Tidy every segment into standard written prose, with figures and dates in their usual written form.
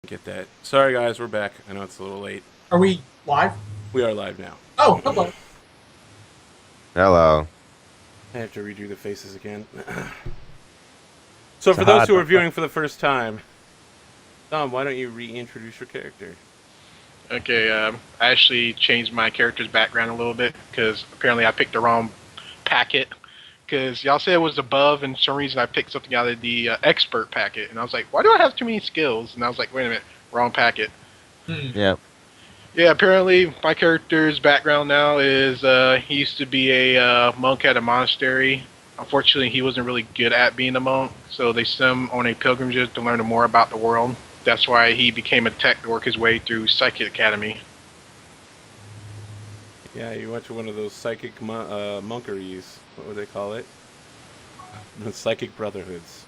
Get that. Sorry, guys, we're back. I know it's a little late. Are we live? We are live now. Oh, hello. Hello. I have to redo the faces again. So, It's for a those hard who are one. viewing for the first time, Dom, why don't you reintroduce your character? Okay, I actually changed my character's background a little bit because apparently I picked the wrong packet. Because y'all said it was above, and for some reason I picked something out of the expert packet, and I was like, why do I have too many skills? And I was like, wait a minute, wrong packet. Yeah. Yeah, apparently my character's background now is he used to be a monk at a monastery. Unfortunately, he wasn't really good at being a monk, so they sent him on a pilgrimage to learn more about the world. That's why he became a tech to work his way through Psychic Academy. Yeah, you went to one of those psychic monkeries. What would they call it? The psychic brotherhoods.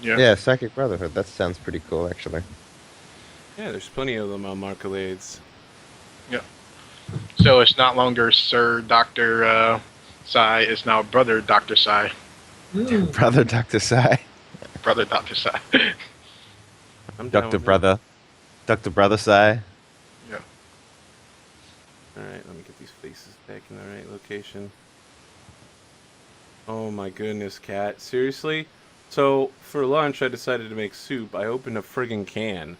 Yeah, Psychic Brotherhood. That sounds pretty cool, actually. Yeah, there's plenty of them on Marcolades. So it's not longer Sir Dr. Sai, it's now Brother Dr. Sai. Brother Dr. Sai. Brother Dr. Sai. I'm down Dr. with Brother. Dr. Brother Sai. Yeah. that. Alright, let me get these faces back in the right location. Oh my goodness, Cat. Seriously? So, for lunch, I decided to make soup. I opened a friggin' can.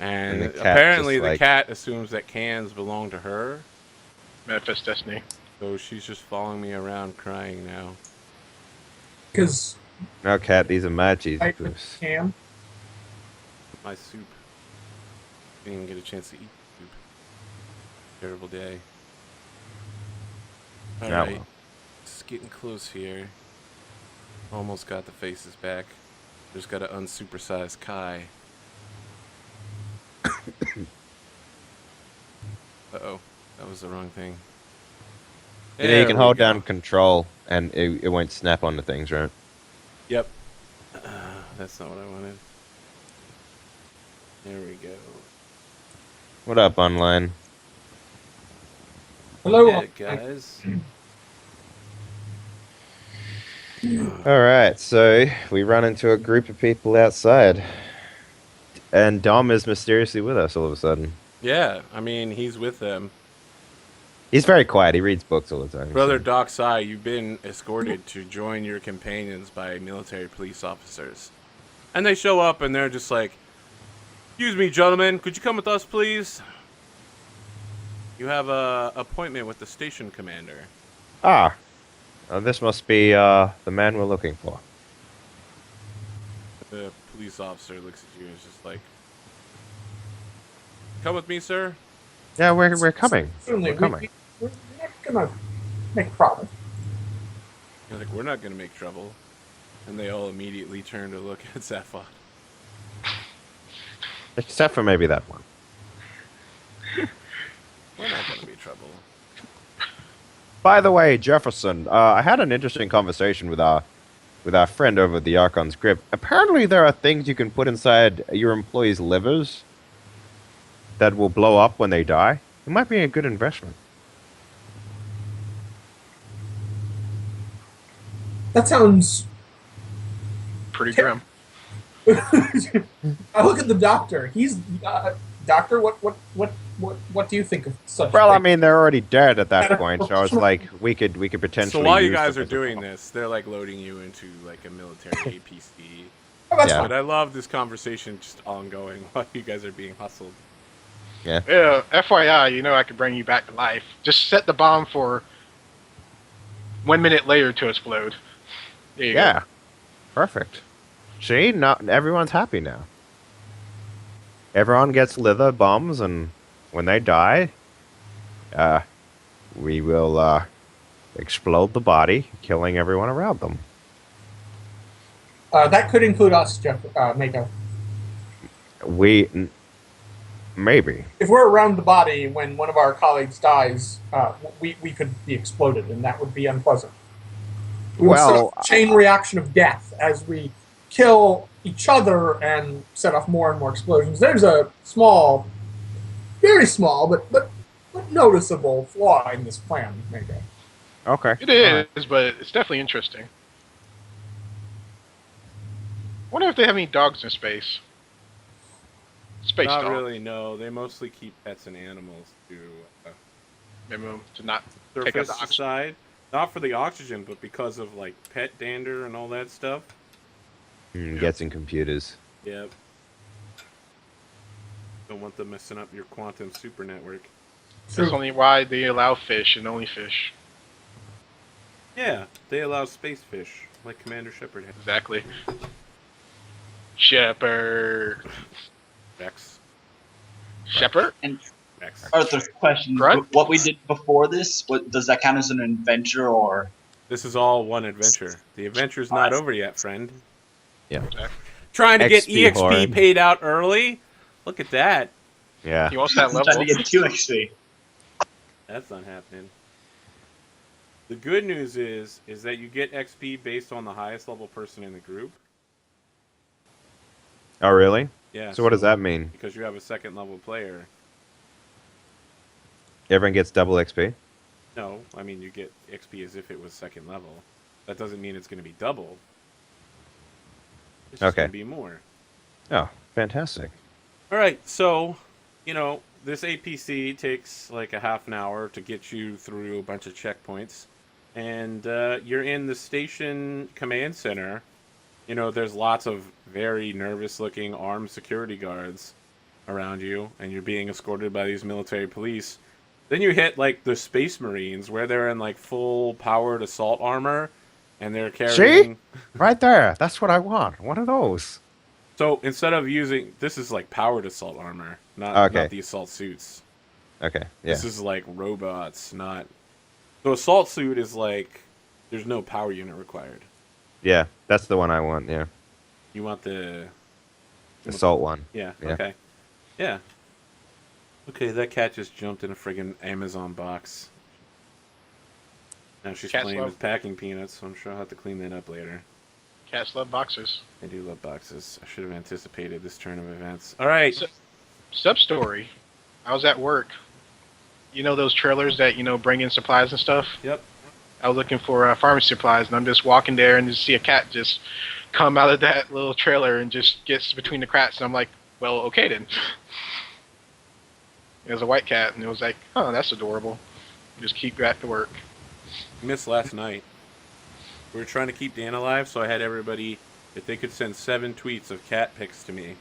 And And the cat apparently just, the like- cat assumes that cans belong to her. Manifest Destiny. So she's just following me around crying now. Because No, cat, these are my cheese I poofs. can. My soup. Didn't even get a chance to eat soup. Terrible day. Yeah, Alright. well. It's getting close here. Almost got the faces back. Just gotta unsupersize Kai. Uh-oh. That was the wrong thing. You There can we hold go. down control and it won't snap onto things, right? Yep. That's not what I wanted. There we go. What up, online? Hello. Yeah, guys. Alright, so we run into a group of people outside. And Dom is mysteriously with us all of a sudden. Yeah, I mean, he's with them. He's very quiet. He reads books all the time. Brother Doc Sai, you've been escorted to join your companions by military police officers. And they show up and they're just like, "Excuse me, gentlemen, could you come with us, please? You have a appointment with the station commander." Ah. This must be the man we're looking for. The police officer looks at you and is just like, "Come with me, sir." Yeah, we're coming. Certainly, We're coming. we're not gonna make a problem. You're like, "We're not going to make trouble." And they all immediately turn to look at Zaphod. Except for maybe that one. We're not going to be trouble. By the way, Jefferson, I had an interesting conversation with our friend over at the Archon's Grip. Apparently, there are things you can put inside your employees' livers that will blow up when they die. It might be a good investment. That sounds. Pretty grim. I look at the doctor. He's doctor. What do you think of such? Well, I things? mean, they're already dead at that point, so it's like we could potentially. So while you use guys them are as a doing prop. this, they're like loading you into like a military APC. Oh, that's Yeah. fine. But I love this conversation just ongoing while you guys are being hustled. Yeah. Yeah, FYI, you know I could bring you back to life. Just set the bomb for 1 minute later to explode. There you Yeah. go. Perfect. See, not everyone's happy now. Everyone gets lither bombs, and when they die, we will explode the body, killing everyone around them. That could include us, Jeff. Mako. Maybe. If we're around the body when one of our colleagues dies, we could be exploded, and that would be unpleasant. We would set Well, off a chain reaction of death as we kill each other and set off more and more explosions. There's a small, very small, but noticeable flaw in this plan, Mako. Okay. It is, but it's definitely interesting. I wonder if they have any dogs in space. Space Not dog. really, no. They mostly keep pets and animals to Minimum to not take up the surface oxygen. side. Not for the oxygen, but because of like pet dander and all that stuff. Gets in computers. Yep. Don't want them messing up your quantum super network. True. That's only why they allow fish and only fish. Yeah, they allow space fish, like Commander Shepard has. Exactly. Shepherd. Rex. Shepherd? And Rex. Arthur's question: Grunt? what we did before this, does that count as an adventure or? This is all one adventure. The adventure's not over yet, friend. Yeah. Trying to get XP EXP horde. paid out early? Look at that. Yeah. He wants that I'm level. trying to get 2 XP. That's not happening. The good news is that you get XP based on the highest level person in the group. Oh, really? Yeah. So what does that mean? Because you have a second level player. Everyone gets double XP? No, I mean you get XP as if it was second level. That doesn't mean it's going to be double. It's just Okay. going to be more. Oh, fantastic. All right, so, you know, this APC takes like a half an hour to get you through a bunch of checkpoints. And you're in the station command center. You know, there's lots of very nervous-looking armed security guards around you, and you're being escorted by these military police. Then you hit, like, the Space Marines, where they're in, like, full-powered assault armor, and they're carrying... Right there. That's what I want. One of those. So, instead of using... This is, like, powered assault armor, not Okay. the assault suits. Okay. Yeah. This is, like, robots, not... So, assault suit is, like, there's no power unit required. Yeah. That's the one I want. Yeah. You want the... Assault one. Yeah, Yeah. okay. Yeah. Okay, that cat just jumped in a friggin' Amazon box. Now she's Cat's playing love- with packing peanuts, so I'm sure I'll have to clean that up later. Cats love boxers. I do love boxes. I should have anticipated this turn of events. Alright. So- Sub-story. I was at work. You know those trailers that, bring in supplies and stuff? Yep. I was looking for pharmacy supplies, and I'm just walking there and just see a cat just come out of that little trailer and just gets between the cracks, and I'm like, well, okay then. It was a white cat, and it was like, oh, that's adorable. Just keep back to work. Missed last night. We were trying to keep Dan alive, so I had everybody, if they could send 7 tweets of cat pics to me,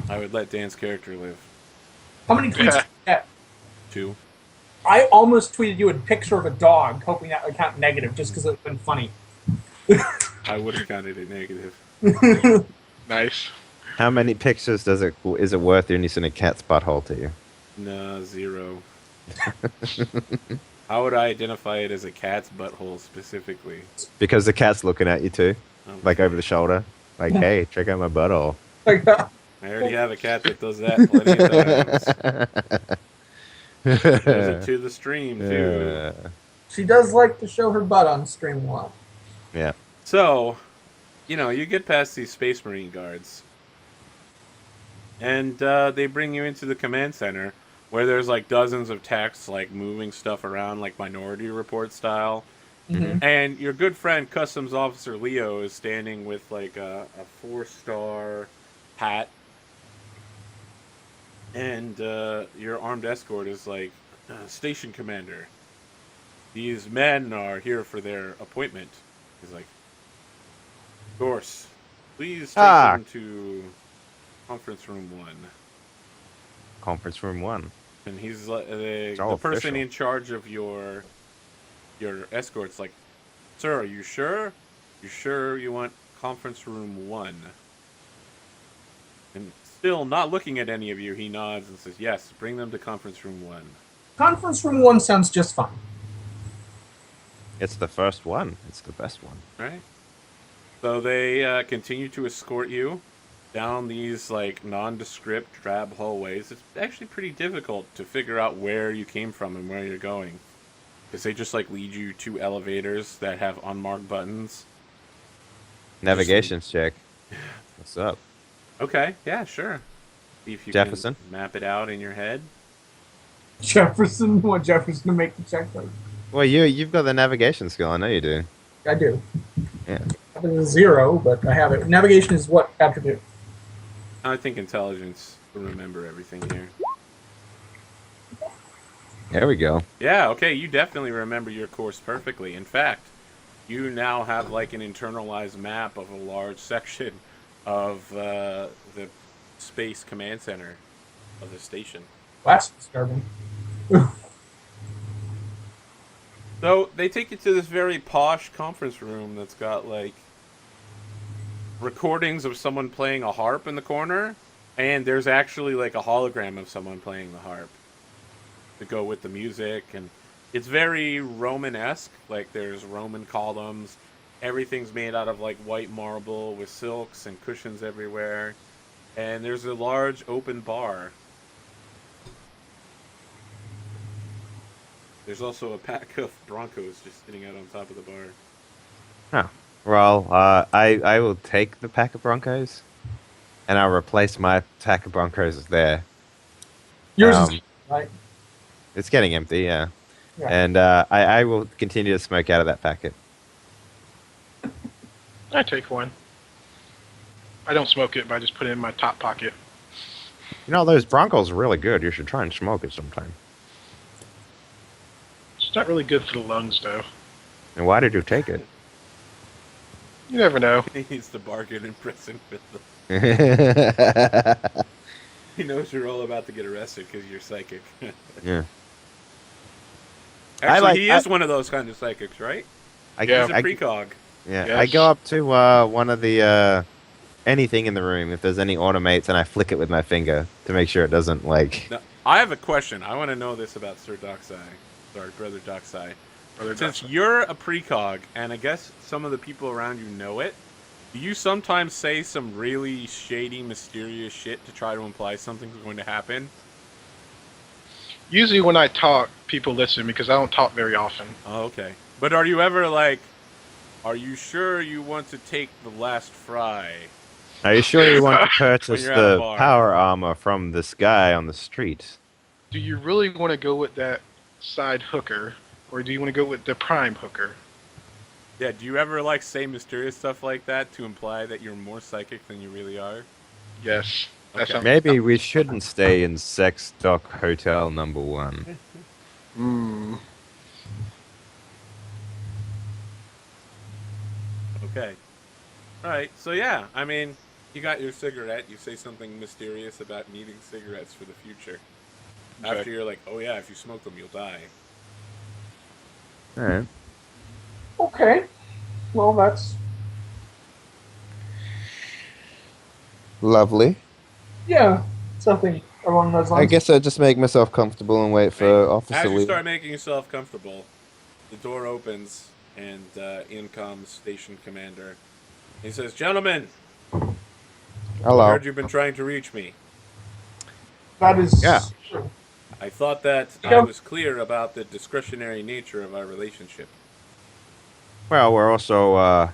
I would let Dan's character live. How many tweets did you get? 2. I almost tweeted you a picture of a dog, hoping that would count negative, just because it would have been funny. I would have counted it negative. Nice. How many pictures is it worth when you send a cat's butthole to you? No, 0. How would I identify it as a cat's butthole specifically? Because the cat's looking at you too, Oh. like over the shoulder. Like, hey, check out my butthole. I already have a cat that does that plenty of times. Does it to the stream too. She does like to show her butt on stream a lot. Yeah. So, you get past these Space Marine guards, and they bring you into the command center, where there's like dozens of techs like moving stuff around, like Minority Report style. Mhm. And your good friend Customs Officer Leo is standing with like a 4-star hat. And your armed escort is like, Station Commander, these men are here for their appointment. He's like, of course, please take them to conference room 1. Conference room 1. And he's like, the all person official. in charge of your escort's like, sir, are you sure? You sure you want conference room 1? And still not looking at any of you, he nods and says, yes, bring them to conference room 1. Conference room 1 sounds just fine. It's the first one. It's the best one. Right? So they continue to escort you down these like nondescript drab hallways. It's actually pretty difficult to figure out where you came from and where you're going, because they just like lead you to elevators that have unmarked buttons. Navigations check. What's up? Okay, yeah, sure. See if you Jefferson? can map it out in your head. Jefferson, want Jefferson to make the check? Well, you've got the navigation skill. I know you do. I do. Yeah. It's a 0, but I have it. Navigation is what attribute? I think intelligence. remember everything here. There we go. Yeah, okay, you definitely remember your course perfectly. In fact, you now have like an internalized map of a large section of the space command center of the station. That's disturbing. So they take you to this very posh conference room that's got like recordings of someone playing a harp in the corner, and there's actually like a hologram of someone playing the harp to go with the music, and it's very Romanesque. Like there's Roman columns, everything's made out of like white marble with silks and cushions everywhere, and there's a large open bar. There's also a pack of Broncos just sitting out on top of the bar. Huh. Well, I will take the pack of Broncos, and I'll replace my pack of Broncos there. Yours is right. It's getting empty, yeah. Yeah. And I will continue to smoke out of that packet. I take one. I don't smoke it, but I just put it in my top pocket. You know, those Broncos are really good. You should try and smoke it sometime. It's not really good for the lungs, though. And why did you take it? You never know. He needs to bargain in prison with them. Yeah. He knows you're all about to get arrested because you're psychic. Actually, he is one of those kind of psychics, right? I, Yeah. He's a precog. Yeah, Yes. I go up to one of the anything in the room, if there's any automates, and I flick it with my finger to make sure it doesn't like. Now, I have a question. I want to know this about Sir Doxai. Sorry, Brother Doxai. Since you're a precog, and I guess some of the people around you know it, do you sometimes say some really shady, mysterious shit to try to imply something's going to happen? Usually when I talk, people listen because I don't talk very often. Oh, okay. But are you ever like, are you sure you want to take the last fry? Are you sure you want to When purchase you're at a the bar. power armor from this guy on the street? Do you really want to go with that side hooker, or do you want to go with the prime hooker? Yeah, do you ever like say mysterious stuff like that to imply that you're more psychic than you really are? Yes. That Okay. sounds- Maybe we shouldn't stay in Sex Dock Hotel number 1. Mm. Okay. Alright, so yeah, I mean, you got your cigarette, you say something mysterious about needing cigarettes for the future. Okay. After you're like, oh yeah, if you smoke them, you'll die. Alright. Okay. Well, that's Lovely. yeah, something along those lines. I guess I'll just make myself comfortable and wait for Officer As you Lee. start making yourself comfortable, the door opens and in comes Station Commander. He says, "Gentlemen, I Hello. heard you've been trying to reach me. That is Yeah. true. I thought that I Yeah. was clear about the discretionary nature of our relationship. Well, we're also,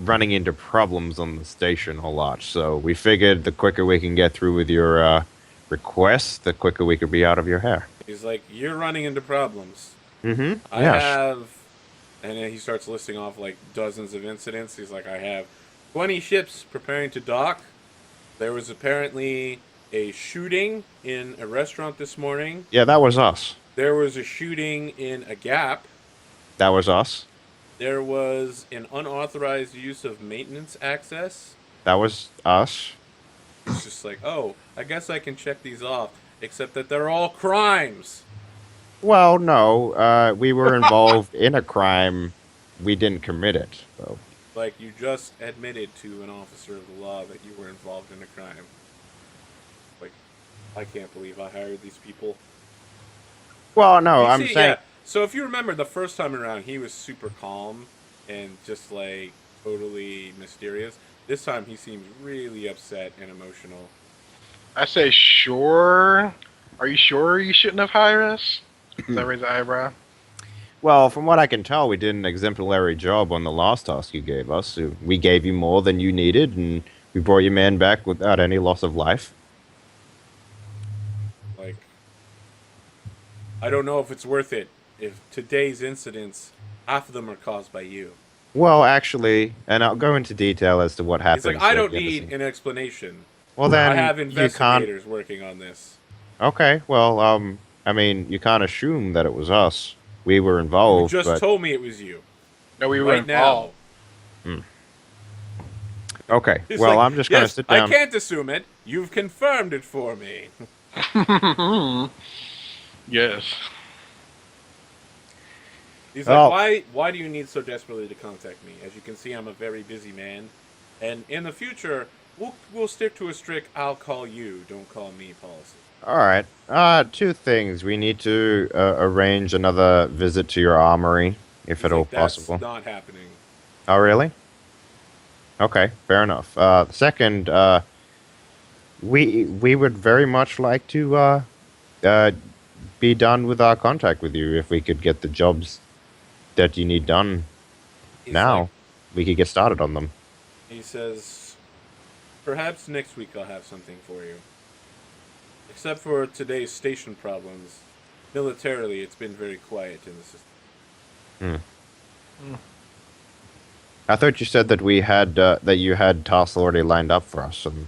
running into problems on the station a lot. So we figured the quicker we can get through with your requests, the quicker we could be out of your hair. He's like, you're running into problems. Mm-hmm. I Yes. have," and then he starts listing off like dozens of incidents. He's like, I have 20 ships preparing to dock. There was apparently a shooting in a restaurant this morning. Yeah, that was us. There was a shooting in a gap. That was us. There was an unauthorized use of maintenance access. That was us. It's just like, oh, I guess I can check these off, except that they're all crimes. Well, no. We were involved in a crime. We didn't commit it, though. Like, you just admitted to an officer of the law that you were involved in a crime. Like, I can't believe I hired these people. Well, no, You I'm see, saying. yeah. So if you remember the first time around, he was super calm and just like totally mysterious. This time he seems really upset and emotional. I say, sure. Are you sure you shouldn't have hired us? Does that raise an eyebrow? Well, from what I can tell, we did an exemplary job on the last task you gave us. We gave you more than you needed, and we brought your man back without any loss of life. Like, I don't know if it's worth it. If today's incidents, half of them are caused by you. Well, actually, and I'll go into detail as to what He's happened. like, I so don't you need understand. an explanation. Well, I then have you can't. investigators working on this. Okay, well, I mean, you can't assume that it was us. We were You involved, just but told me it was you. No, we were Right now. involved. okay. He's Well, like, I'm just gonna yes, sit I down. can't assume it. You've confirmed it for me. Yes. He's Well- like, why do you need so desperately to contact me? As you can see, I'm a very busy man. And in the future, we'll stick to a strict I'll call you, don't call me policy. All right. Two things. We need to arrange another visit to your armory, if He's at all like, that's possible. not happening. Oh, really? Okay, fair enough. Second, we would very much like to be done with our contact with you if we could get the jobs that you need done He's now. like- We could get started on them. he says, perhaps next week I'll have something for you. Except for today's station problems, militarily it's been very quiet in the system. I thought you said that we had that you had tasks already lined up for us. And...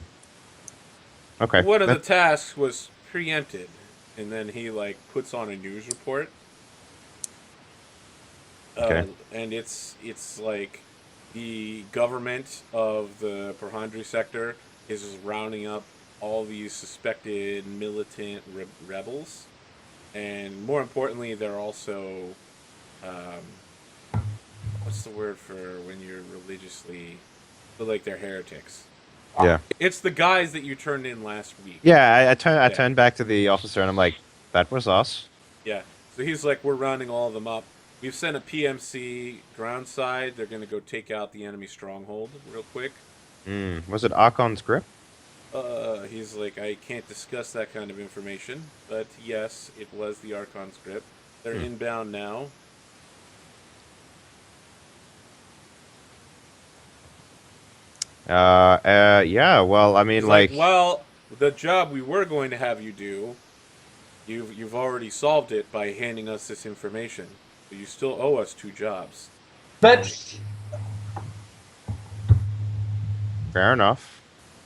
Okay. One of the tasks was preempted, and then he like puts on a news report. Okay. And it's like the government of the Perhandri sector is just rounding up all these suspected militant rebels, and more importantly, they're also what's the word for when you're religiously, but like they're heretics. Yeah. It's the guys that you turned in last week. Yeah. I turned back to the officer and I'm like, that was us. Yeah. So he's like, we're rounding all of them up. We've sent a PMC ground side. They're going to go take out the enemy stronghold real quick. Was it Archon's grip? He's like, I can't discuss that kind of information, but yes, it was the Archon script. They're inbound now. Yeah. Well, I mean, He's like, well, the job we were going to have you do, you've already solved it by handing us this information. But you still owe us 2 jobs. But fair enough.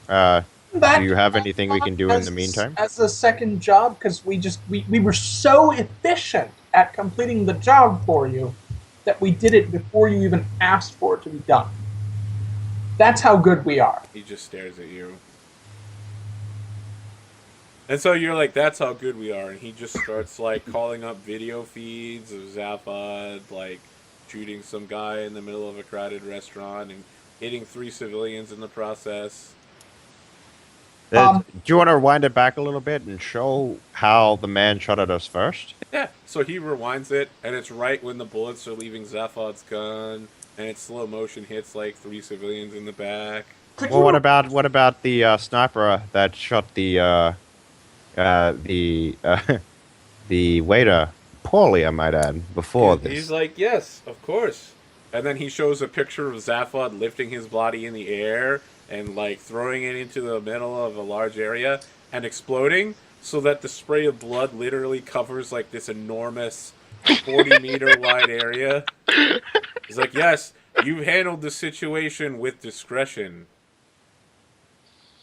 that, Do you have anything we can do in the meantime? As a second job, because we were so efficient at completing the job for you that we did it before you even asked for it to be done. That's how good we are. He just stares at you. And so you're like, that's how good we are. And he just starts, like, calling up video feeds of Zaphod, like, shooting some guy in the middle of a crowded restaurant and hitting 3 civilians in the process. Do you want to rewind it back a little bit and show how the man shot at us first? Yeah, so he rewinds it, and it's right when the bullets are leaving Zaphod's gun, and it slow motion hits, like, 3 civilians in the back. Well, what about the sniper that shot the waiter poorly, I might add, before this? He's like, yes, of course. And then he shows a picture of Zaphod lifting his body in the air and, like, throwing it into the middle of a large area and exploding so that the spray of blood literally covers, like, this enormous 40-meter wide area. He's like, yes, you've handled the situation with discretion.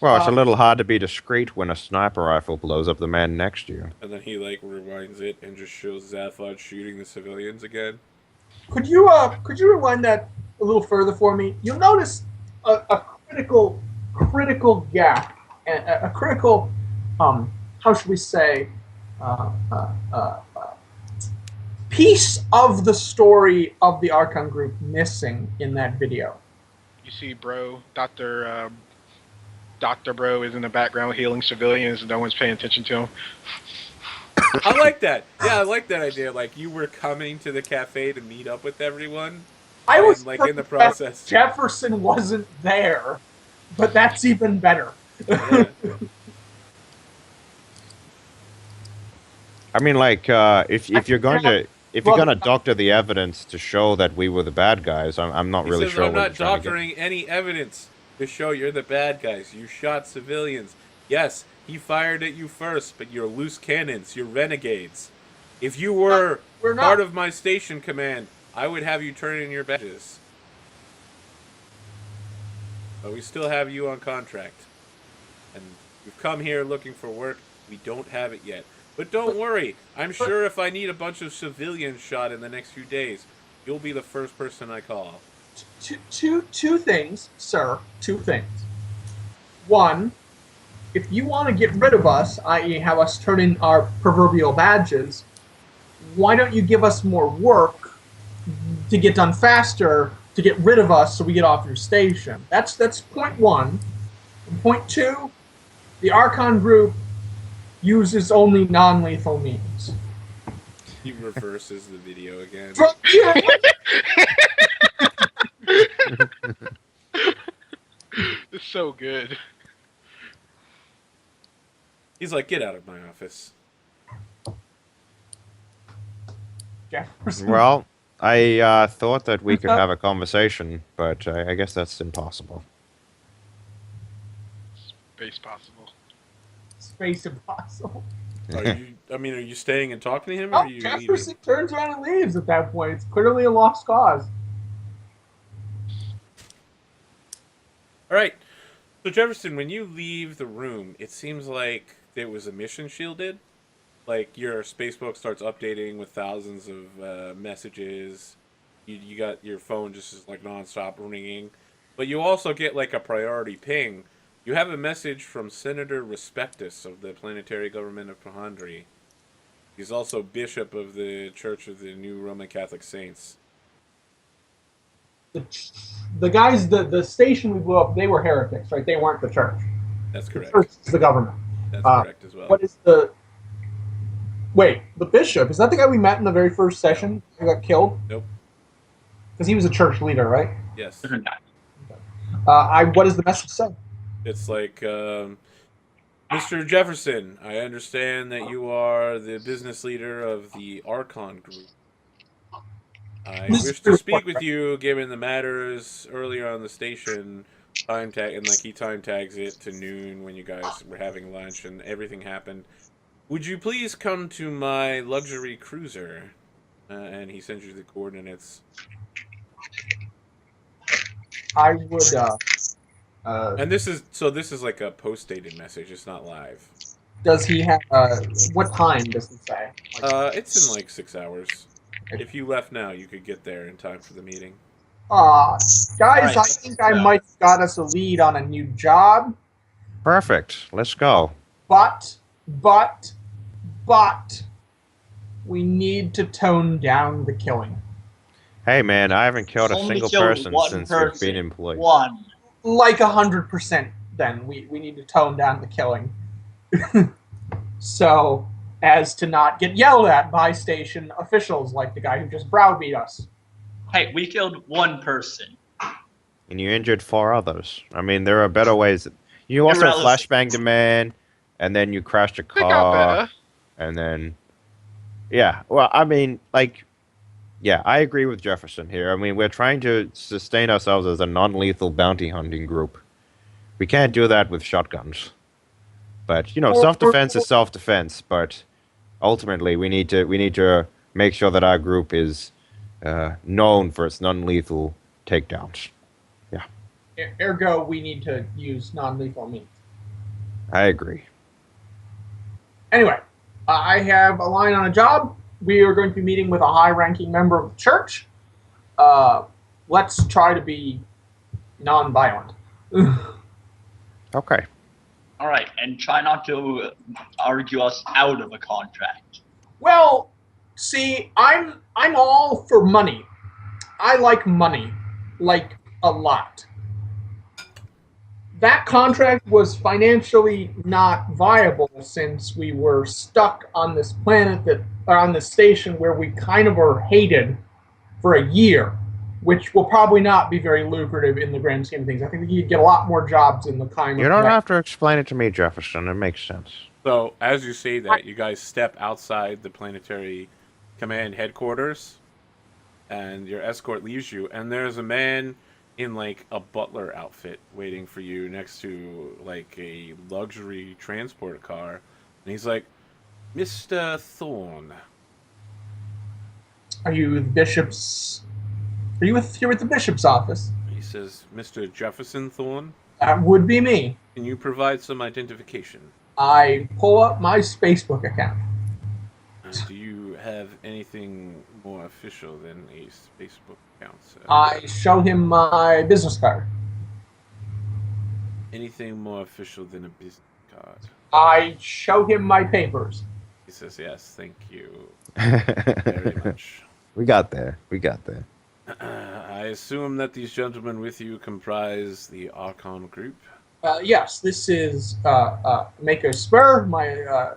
Well, it's a little hard to be discreet when a sniper rifle blows up the man next to you. And then he, like, rewinds it and just shows Zaphod shooting the civilians again. Could you rewind that a little further for me? You'll notice a critical gap, a critical how should we say piece of the story of the Archon group missing in that video. You see, bro, Dr. Bro is in the background healing civilians and no one's paying attention to him. I like that. Yeah, I like that idea. Like, you were coming to the cafe to meet up with everyone. I was And, like, in the process. Jefferson wasn't there, but that's even better. Yeah. I mean, like, if you're going to doctor the evidence to show that we were the bad guys, I'm not He really says, sure. I'm what not you're trying to get. doctoring any evidence to show you're the bad guys. You shot civilians. Yes, he fired at you first, but you're loose cannons. You're renegades. If you were We're not. part of my station command, I would have you turn in your badges. But we still have you on contract. And we've come here looking for work. We don't have it yet. But don't worry. I'm sure if I need a bunch of civilians shot in the next few days, you'll be the first person I call. Two things, sir. Two things. One, if you want to get rid of us, i.e., have us turn in our proverbial badges, why don't you give us more work to get done faster to get rid of us so we get off your station? That's point one. And point two, the Archon group uses only non-lethal means. He reverses the video again. It's so good. He's like, get out of my office. Jefferson. Well, I thought that we could have a conversation, but I guess that's impossible. Space possible. Space impossible. Are you staying and talking to him, or Oh, are you Jefferson leaving? turns around and leaves at that point. It's clearly a lost cause. All right. So Jefferson, when you leave the room, it seems like it was emission shielded. Like your spacebook starts updating with thousands of messages. You got your phone just like nonstop ringing, but you also get like a priority ping. You have a message from Senator Respectus of the planetary government of Pahandri. He's also bishop of the Church of the New Roman Catholic Saints. The guys, the station we blew up, they were heretics, right? They weren't the church. That's The correct. church is the government. That's correct as well. What is the... Wait, the bishop, is that the guy we met in the very first session who got killed? Nope. Because he was a church leader, right? Yes. What does the message say? It's like, Mr. Jefferson, I understand that you are the business leader of the Archon group. I wish to speak with you, given the matters earlier on the station. He time tags it to noon when you guys were having lunch and everything happened. Would you please come to my luxury cruiser? And he sends you the coordinates. I would, And this is like a post-dated message. It's not live. does he have, what time does he say? It's in like 6 hours. If you left now, you could get there in time for the meeting. Guys, Right. I think I might have got us a lead on a new job, Perfect. Let's go. but, we need to tone down the killing. Hey, man, I haven't killed a Only single killed person one since person. we've been employed. One. Like 100%, then. We need to tone down the killing. So, as to not get yelled at by station officials like the guy who just browbeat us. Hey, we killed one person. And you injured 4 others. I mean, there are better ways. You also Irrelevant. flashbanged a man, and then you crashed a They got car, better. and then... Yeah, well, I mean, like... Yeah, I agree with Jefferson here. I mean, we're trying to sustain ourselves as a non-lethal bounty hunting group. We can't do that with shotguns. But, you know, self-defense is self-defense, but ultimately we need to make sure that our group is known for its non-lethal takedowns. Ergo, we need to use non-lethal means. I agree. Anyway, I have a line on a job. We are going to be meeting with a high-ranking member of the church. Let's try to be non-violent. Okay. All right, and try not to argue us out of a contract. Well, see, I'm all for money. I like money, like a lot. That contract was financially not viable since we were stuck on this planet on this station where we kind of were hated for a year, which will probably not be very lucrative in the grand scheme of things. I think you could get a lot more jobs in the kind of... You don't have to explain it to me, Jefferson. It makes sense. So, as you say that, you guys step outside the planetary command headquarters, and your escort leaves you, and there's a man in, like, a butler outfit waiting for you next to, like, a luxury transport car. And he's like, Mr. Thorne. Are you the bishop's... Are you here with the bishop's office? He says, Mr. Jefferson Thorne, That would be me. can you provide some identification? I pull up my Spacebook account. Do you have anything more official than a Facebook account, sir? I show him my business card. Anything more official than a business card? I show him my papers. He says, yes, thank you very much. We got there. We got there. I assume that these gentlemen with you comprise the Archon group. Yes, this is Mako Spur, my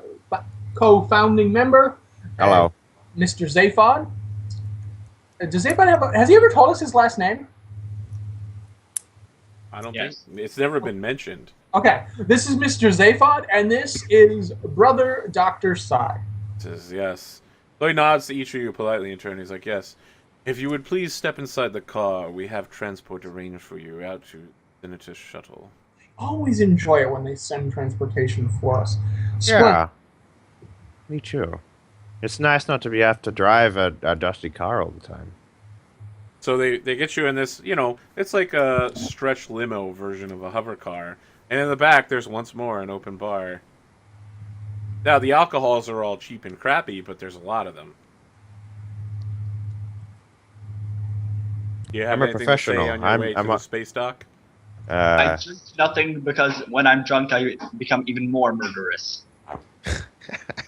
co-founding member. Hello. Mr. Zaphod. Does Zaphod has he ever told us his last name? I don't Yes. think it's never been mentioned. Okay, this is Mr. Zaphod, and this is Brother Dr. Sai. He says, yes. So he nods to each of you politely in turn. He's like, yes. If you would please step inside the car, we have transport arranged for you out to Senator's shuttle. Always enjoy it when they send transportation for us. Yeah. Me too. It's nice not to have to drive a dusty car all the time. So they get you in this, it's like a stretch limo version of a hover car. And in the back, there's once more an open bar. Now, the alcohols are all cheap and crappy, but there's a lot of them. Do you have I'm a anything professional. to say on your way to the space dock? I drink nothing because when I'm drunk, I become even more murderous.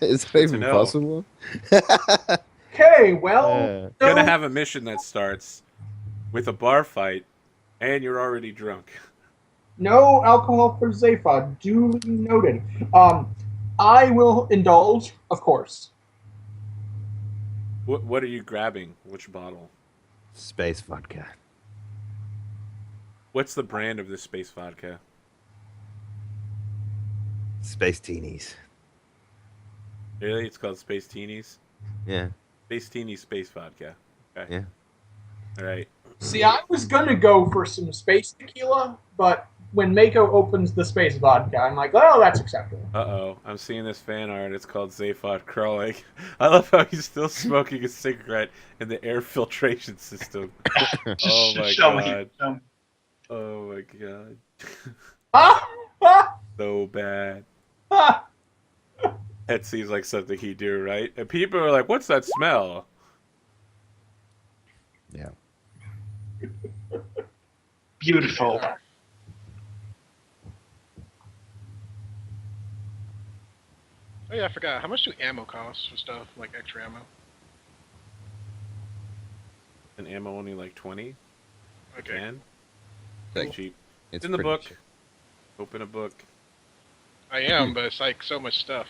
Is that to even know. possible? Okay, well, Gonna have a mission that starts with a bar fight, and you're already drunk. no alcohol for Zaphod. Duly noted. I will indulge, of course. What are you grabbing? Which bottle? Space vodka. What's the brand of this space vodka? Space teenies. Really? It's called Space Teenies? Yeah. Space Teenies Space Vodka. Okay. Yeah. All right. See, I was gonna go for some space tequila, but when Mako opens the space vodka, I'm like, oh, that's acceptable. Uh-oh. I'm seeing this fan art. It's called Zaphod crawling. I love how he's still smoking a cigarette in the air filtration system. Oh my Show me, god. show me. Oh my god. Ah! So bad. Ah! That seems like something he'd do, right? And people are like, what's that smell? Yeah. Beautiful. Oh yeah, I forgot. How much do ammo cost for stuff like extra ammo? And ammo only like 20? Okay. Can? Like, Cheap. it's in the pretty book. cheap. Open a book. I am, but it's like so much stuff.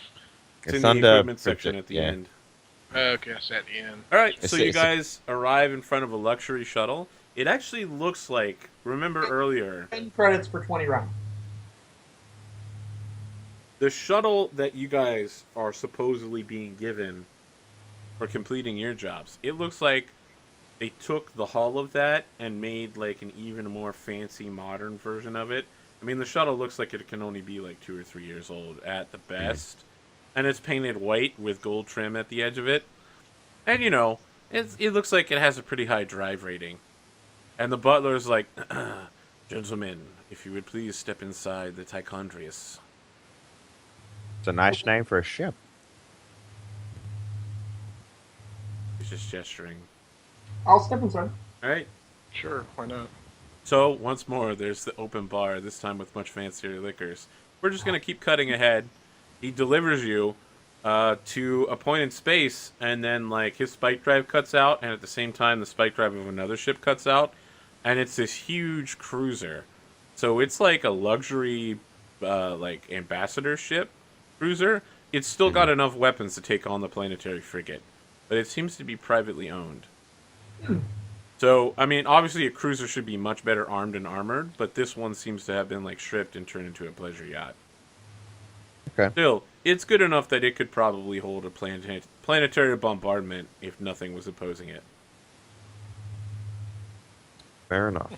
It's It's in the under equipment section at the yeah. end. Okay, that's at the end. All right, It's so a- you it's a- guys arrive in front of a luxury shuttle. It actually looks like, remember earlier, 10 credits for 20 rounds. the shuttle that you guys are supposedly being given for completing your jobs. It looks like they took the hull of that and made like an even more fancy modern version of it. I mean, the shuttle looks like it can only be like 2 or 3 years old at the best. And it's painted white with gold trim at the edge of it. And it looks like it has a pretty high drive rating. And the butler's like, gentlemen, if you would please step inside the Tichondrius. It's a nice name for a ship. He's just gesturing. I'll step inside. All right. Sure, why not? So, once more, there's the open bar, this time with much fancier liquors. We're just going to keep cutting ahead. He delivers you to a point in space, and then, like, his spike drive cuts out, and at the same time, the spike drive of another ship cuts out, and it's this huge cruiser. So, it's like a luxury, like, ambassador ship cruiser. It's still got enough weapons to take on the planetary frigate, but it seems to be privately owned. So, I mean, obviously a cruiser should be much better armed and armored, but this one seems to have been, like, stripped and turned into a pleasure yacht. Okay. Still, it's good enough that it could probably hold a planetary bombardment if nothing was opposing it. Fair enough.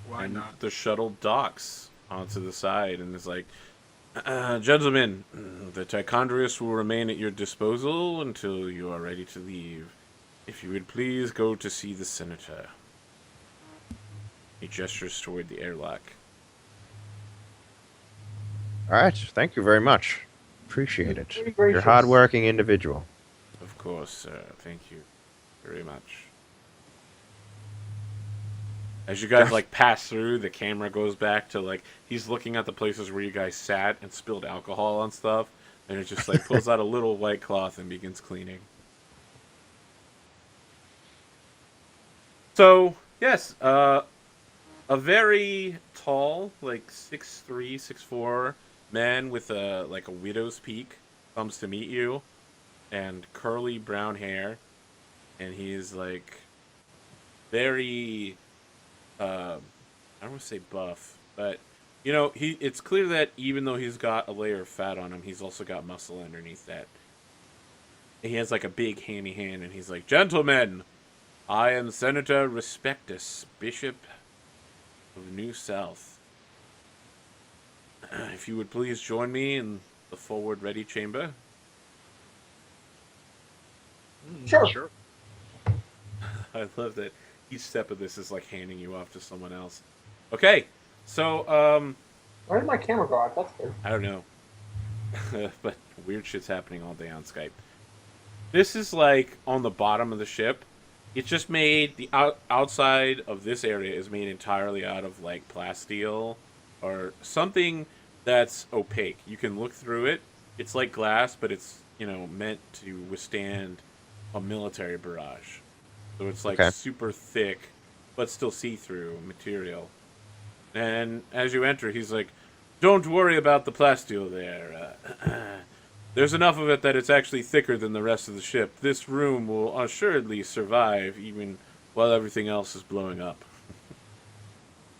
Why And not? the shuttle docks onto the side and is like, gentlemen, the Tichondrius will remain at your disposal until you are ready to leave. If you would please go to see the senator. He gestures toward the airlock. All right, thank you very much. Appreciate it. Very You're a gracious. hardworking individual. Of course, sir. Thank you very much. As you guys like pass through, the camera goes back to like he's looking at the places where you guys sat and spilled alcohol on stuff, and it just like pulls out a little white cloth and begins cleaning. So yes, a very tall, like 6'3", 6'4" man with a widow's peak comes to meet you, and curly brown hair, and he is like very. I don't want to say buff, but you know, it's clear that even though he's got a layer of fat on him, he's also got muscle underneath that. He has like a big hammy hand, and he's like, "Gentlemen, I am Senator Respectus, Bishop of New South. If you would please join me in the forward ready chamber." Sure. I love that each step of this is like handing you off to someone else. Okay, so Where did my camera go out? That's good. I don't know, but weird shit's happening all day on Skype. This is like on the bottom of the ship. It's just made the outside of this area is made entirely out of like plasteel or something that's opaque. You can look through it. It's like glass, but it's meant to withstand a military barrage. So it's like super thick, but still see-through material. And as you enter, he's like, "Don't worry about the plasteel there. There's enough of it that it's actually thicker than the rest of the ship. This room will assuredly survive even while everything else is blowing up."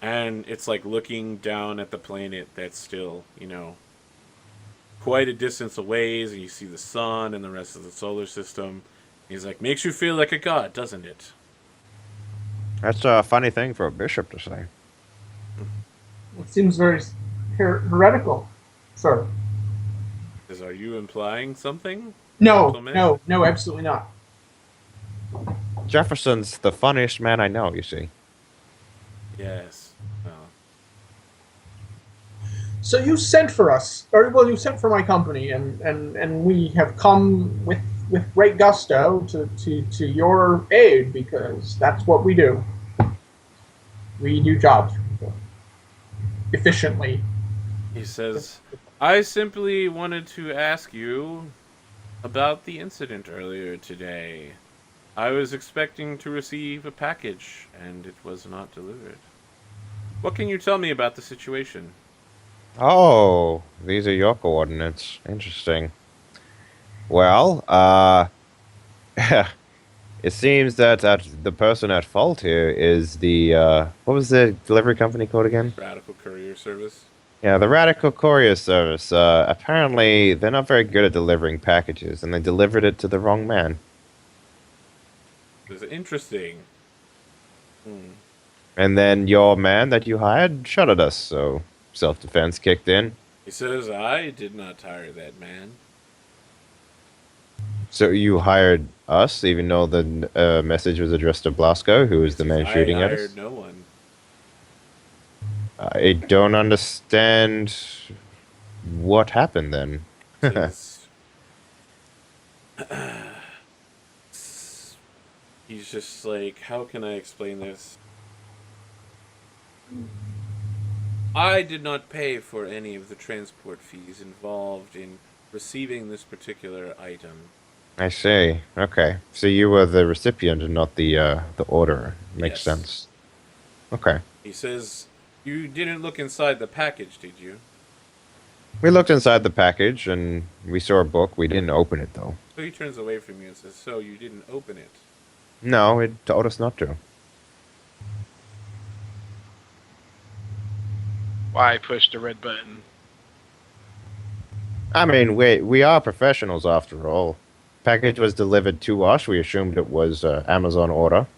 And it's like looking down at the planet that's still, quite a distance away, and you see the sun and the rest of the solar system. He's like, "Makes you feel like a god, doesn't it?" That's a funny thing for a bishop to say. It seems very heretical, sir. Are you implying something? No, Gentlemen? no, absolutely not. Jefferson's the funniest man I know, you see. Yes. Well, So you sent for us, or well, you sent for my company, and we have come with great gusto to your aid because that's what we do. We do jobs efficiently. he says, "I simply wanted to ask you about the incident earlier today. I was expecting to receive a package, and it was not delivered. What can you tell me about the situation?" Oh, these are your coordinates. Interesting. Well, it seems that the person at fault here is the, what was the delivery company called again? Radical Courier Service. Yeah, the Radical Courier Service. Apparently, they're not very good at delivering packages, and they delivered it to the wrong man. This is interesting. And then your man that you hired shot at us, so self-defense kicked in. He says, "I did not hire that man." So you hired us, even though the message was addressed to Blasco, who was the man shooting I at us? hired no one. I don't understand what happened then. Says, he's just like, how can I explain this? "I did not pay for any of the transport fees involved in receiving this particular item." I see. Okay. So you were the recipient and not the orderer. Makes Yes. sense. Okay. He says, "You didn't look inside the package, did you?" We looked inside the package and we saw a book. We didn't open it though. So he turns away from you and says, "So you didn't open it?" No, it told us not to. Why push the red button? I mean, we are professionals after all. Package was delivered to us. We assumed it was Amazon order.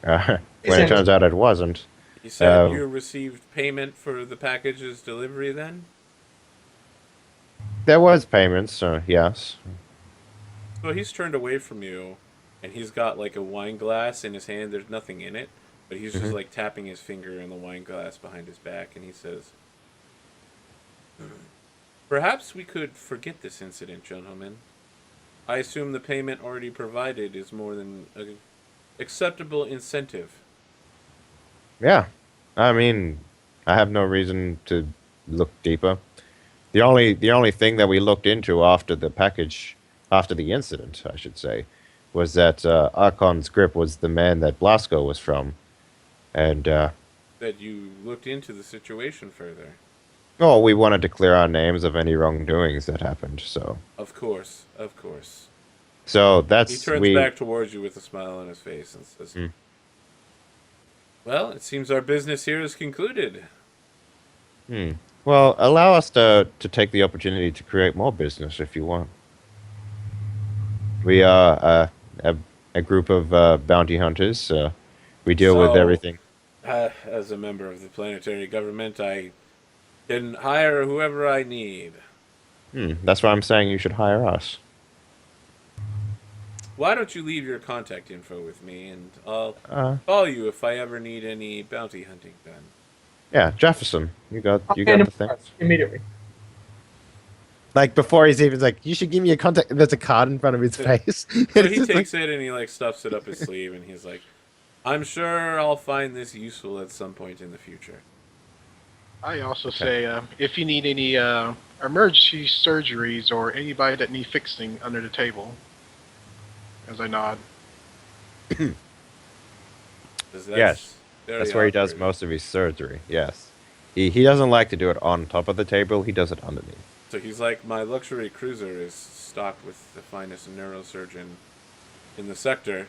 When it turns out it wasn't. He said, "You received payment for the package's delivery then?" There was payments, so yes. So he's turned away from you, and he's got like a wine glass in his hand. There's nothing in it, But he's just like tapping his finger in the wine glass behind his back, and he says, "Perhaps we could forget this incident, gentlemen. I assume the payment already provided is more than an acceptable incentive." Yeah. I mean, I have no reason to look deeper. The only thing that we looked into after the incident, I should say, was that Archon's grip was the man that Blasco was from, and That you looked into the situation further. oh, we wanted to clear our names of any wrongdoings that happened. Of course, of course. So He that's turns back towards you with a smile on his face and says, "Well, it seems our business here is concluded." Well, allow us to take the opportunity to create more business if you want. We are a group of bounty hunters. We deal with So, everything. As a member of the planetary government, I can hire whoever I need. That's why I'm saying you should hire us. Why don't you leave your contact info with me, and I'll call you if I ever need any bounty hunting done. Yeah, Jefferson, you got I'll the hand him thing. immediately. Like before he's even like, you should give me a contact. There's a card in front of his face. So he takes it and he like stuffs it up his sleeve, and he's like, "I'm sure I'll find this useful at some point in the future." I also say, if you need any emergency surgeries or anybody that need fixing under the table, as I nod. Yes, that's where he does most of his surgery. Yes, he doesn't like to do it on top of the table. He does it underneath. So he's like, "My luxury cruiser is stocked with the finest neurosurgeon in the sector,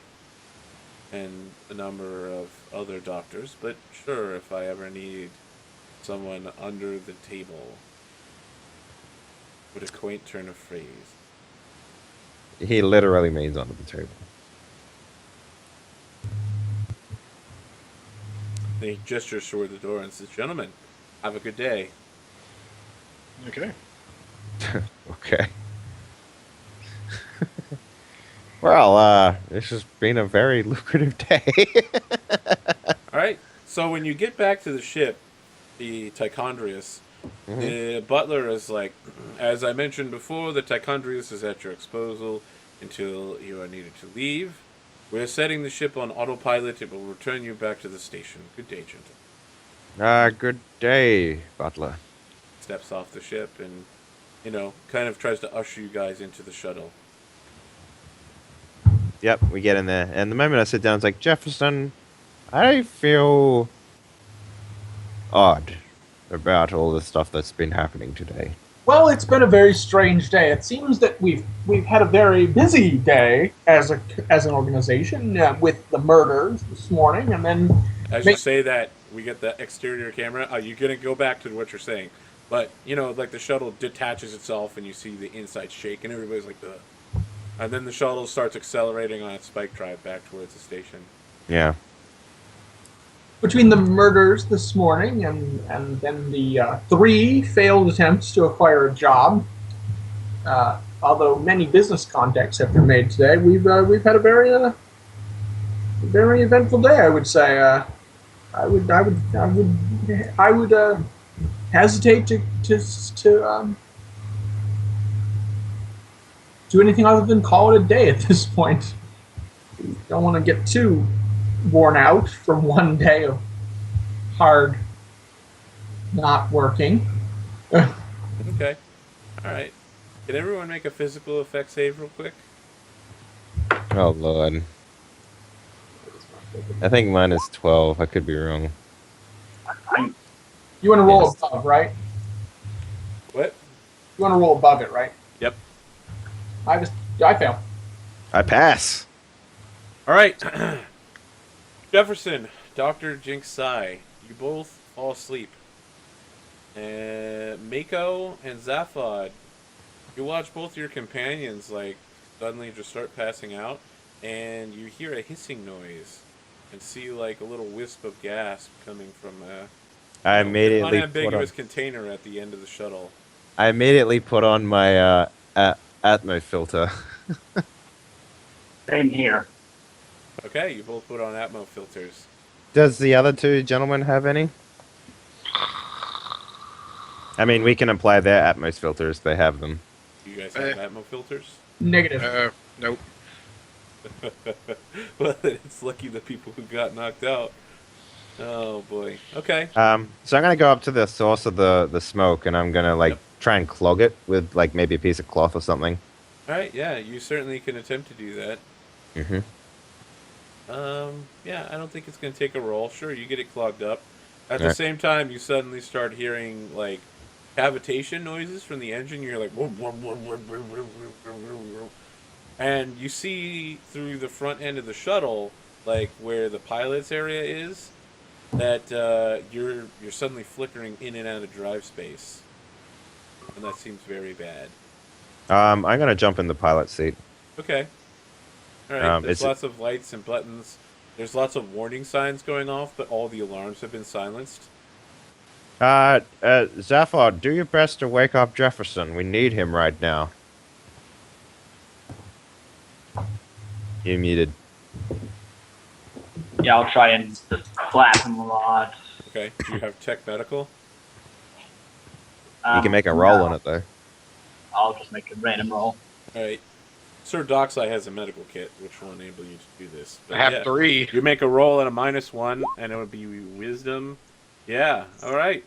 and a number of other doctors. But sure, if I ever need someone under the table," with a quaint turn of phrase. He literally means under the table. And he gestures toward the door and says, "Gentlemen, have a good day." Okay. Okay. Well, this has been a very lucrative day. All right. So when you get back to the ship, the Tichondrius, the butler is like, "As I mentioned before, the Tichondrius is at your disposal until you are needed to leave. We're setting the ship on autopilot. It will return you back to the station. Good day, gentlemen." Good day, Butler. Steps off the ship and, kind of tries to usher you guys into the shuttle. Yep, we get in there, and the moment I sit down, it's like, Jefferson, I feel odd about all the stuff that's been happening today. Well, it's been a very strange day. It seems that we've had a very busy day as an organization with the murders this morning, and then As you say that, we get the exterior camera. You're going to go back to what you're saying. But, like the shuttle detaches itself and you see the inside shake and everybody's like, ugh. And then the shuttle starts accelerating on its spike drive back towards the station. Yeah. between the murders this morning and then the 3 failed attempts to acquire a job, although many business contacts have been made today, we've had a very eventful day. I would say. I would hesitate to do anything other than call it a day at this point. Don't want to get too worn out from one day of hard not working. Okay. All right. Can everyone make a physical effect save real quick? Oh, Lord. I think mine is 12. I could be wrong. You want to roll Yes. above, right? What? You want to roll above it, right? Yep. I fail. I pass. All right. Jefferson, Dr. Jinx Sai, you both fall asleep. And Mako and Zaphod, you watch both your companions suddenly just start passing out, and you hear a hissing noise and see a little wisp of gas coming from I an immediately unambiguous container at the end of the shuttle. put on my Atmo filter. Same here. Okay, you both put on Atmo filters. Does the other two gentlemen have any? I mean, we can apply their Atmos filters. They have them. You guys have Atmo filters? Negative. Nope. Well, it's lucky the people who got knocked out. Oh boy. Okay. So I'm gonna go up to the source of the smoke, and I'm gonna like Yep. try and clog it with like maybe a piece of cloth or something. All right. Yeah, you certainly can attempt to do that. Mm-hmm. Yeah, I don't think it's going to take a roll. Sure, you get it clogged up. At the Alright. same time, you suddenly start hearing like cavitation noises from the engine. You're like, "Whoom, whoom, whoom, whoom, whoom, whoom, whoom, whoom, whoom." And you see through the front end of the shuttle, like where the pilot's area is, that you're suddenly flickering in and out of drive space, and that seems very bad. I'm gonna jump in the pilot seat. Okay. All right. There's is it- lots of lights and buttons. There's lots of warning signs going off, but all the alarms have been silenced. Zaphod, do your best to wake up Jefferson. We need him right now. You muted. Yeah, I'll try and just slap him a lot. Okay. Do you have tech medical? You can make a roll no. on it though. I'll just make a random roll. All right. Sir Dockside has a medical kit, which will enable you to do this. I But have yeah, 3. you make a roll at a -1, and it would be wisdom. Yeah. All right.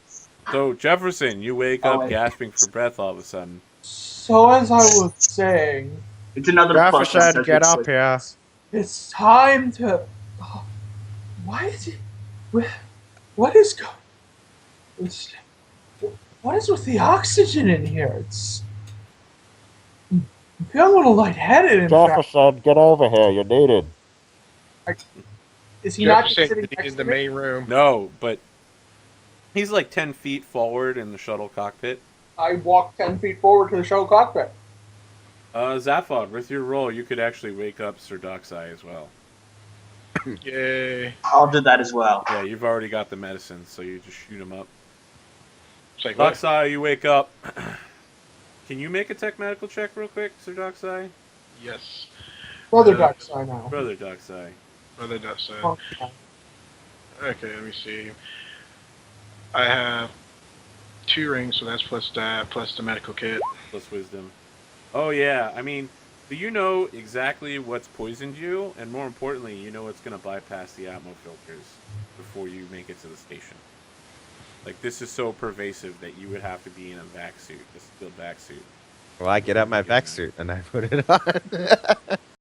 So Jefferson, you wake up wait. gasping for breath all of a sudden. So as I was saying, It's another plus one, Jefferson, so get it's up with- here. it's time to. Oh, why is it? What is going? What is with the oxygen in here? I feel a little lightheaded. In fact, Jefferson, get over here. You're needed. is he not just Jefferson sitting next in to the me? main room. No, but he's like 10 feet forward in the shuttle cockpit. I walk 10 feet forward to the shuttle cockpit. Zaphod, with your roll, you could actually wake up Sir Dockside as well. Yay. I'll do that as well. Yeah, you've already got the medicine, so you just shoot him up. It's like, what? Dockside, you wake up. Can you make a tech medical check real quick, Sir Dockside? Yes. Brother Uh, Ducks, I know. Brother Dockside. Brother Dutch said. Oh, Okay, let me see. I have 2 rings, so that's plus that, plus the medical kit. Plus wisdom. Oh, yeah. I mean, do you know exactly what's poisoned you? And more importantly, you know what's going to bypass the Atmo filters before you make it to the station. Like, this is so pervasive that you would have to be in a vac suit, a steel vac suit. Well, I get out my vac suit and I put it on.